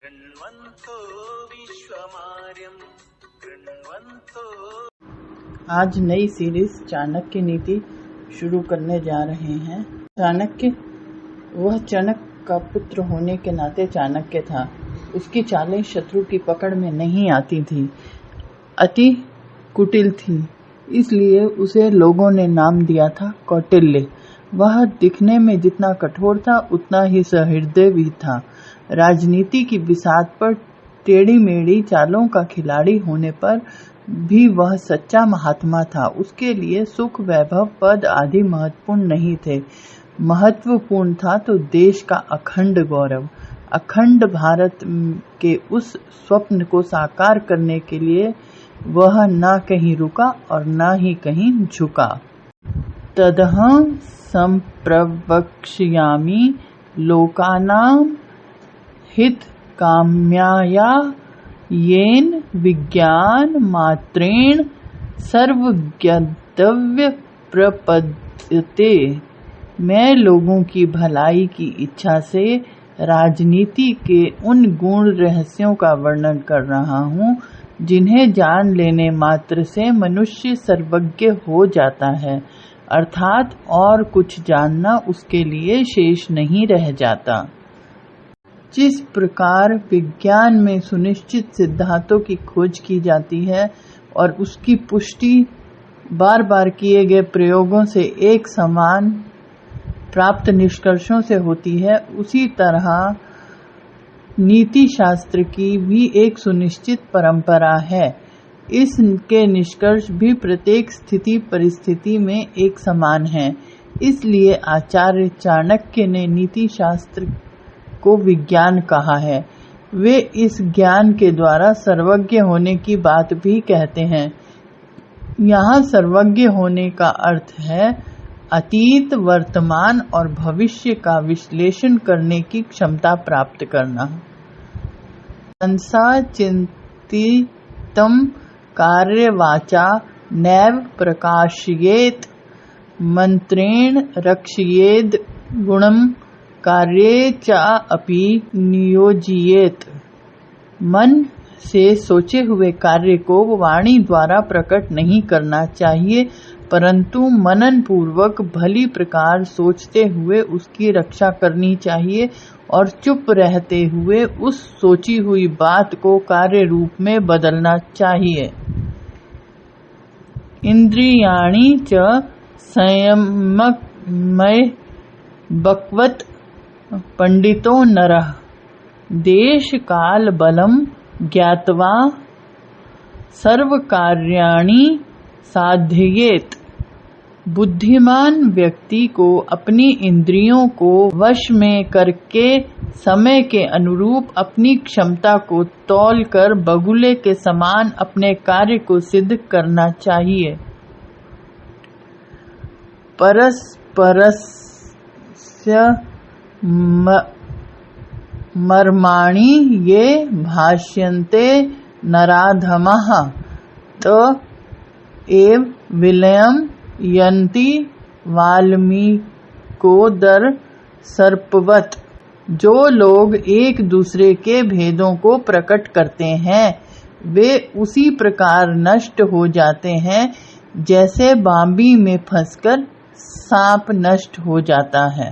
कृण्वन्तो विश्वमार्यं कृण्वन्तो। आज नई सीरीज चाणक्य नीति शुरू करने जा रहे हैं। चाणक्य वह चणक का पुत्र होने के नाते चाणक्य था। उसकी चालें शत्रु की पकड़ में नहीं आती थी, अति कुटिल थी, इसलिए उसे लोगों ने नाम दिया था कौटिल्य। वह दिखने में जितना कठोर था उतना ही सहृदय भी था। राजनीति की बिसात पर टेढ़ी मेढ़ी चालों का खिलाड़ी होने पर भी वह सच्चा महात्मा था। उसके लिए सुख, वैभव, पद आदि महत्वपूर्ण नहीं थे। महत्वपूर्ण था तो देश का अखंड गौरव। अखंड भारत के उस स्वप्न को साकार करने के लिए वह न कहीं रुका और न ही कहीं झुका। तदहं संप्रवक्ष्यामि लोकानां हितकाम्याया येन विज्ञान मात्रेण सर्वज्ञातव्य प्रपद्यते। मैं लोगों की भलाई की इच्छा से राजनीति के उन गूढ़ रहस्यों का वर्णन कर रहा हूँ जिन्हें जान लेने मात्र से मनुष्य सर्वज्ञ हो जाता है, अर्थात और कुछ जानना उसके लिए शेष नहीं रह जाता। जिस प्रकार विज्ञान में सुनिश्चित सिद्धांतों की खोज की जाती है और उसकी पुष्टि बार बार किए गए प्रयोगों से एक समान प्राप्त निष्कर्षों से होती है, उसी तरह नीति शास्त्र की भी एक सुनिश्चित परंपरा है। इसके निष्कर्ष भी प्रत्येक स्थिति परिस्थिति में एक समान है। इसलिए आचार्य चाणक्य ने नीति शास्त्र को विज्ञान कहा है। वे इस ज्ञान के द्वारा सर्वज्ञ होने की बात भी कहते हैं। यहाँ सर्वज्ञ होने का अर्थ है अतीत, वर्तमान और भविष्य का विश्लेषण करने की क्षमता प्राप्त करना। मनसा चिन्तितं कार्यवाचा नैव प्रकाशयेत्, मंत्रेण रक्षयेद् गुणं कार्ये च अपि नियोजयेत्। मन से सोचे हुए कार्य को वाणी द्वारा प्रकट नहीं करना चाहिए, परंतु मनन पूर्वक भली प्रकार सोचते हुए उसकी रक्षा करनी चाहिए और चुप रहते हुए उस सोची हुई बात को कार्य रूप में बदलना चाहिए। इंद्रियाणि च संयममय बकवत पंडितो नरः, देश काल बलम ज्ञात्वा सर्वकार्याणि साधयेत्। बुद्धिमान व्यक्ति को अपनी इंद्रियों को वश में करके समय के अनुरूप अपनी क्षमता को तौल कर बगुले के समान अपने कार्य को सिद्ध करना चाहिए। परस्परस्य मर्माणि ये भाष्यन्ते नराधमः त एव विलयम् यन्ति वाल्मीकोदर सर्पवत्। जो लोग एक दूसरे के भेदों को प्रकट करते हैं वे उसी प्रकार नष्ट हो जाते हैं जैसे बांबी में फंसकर सांप नष्ट हो जाता है।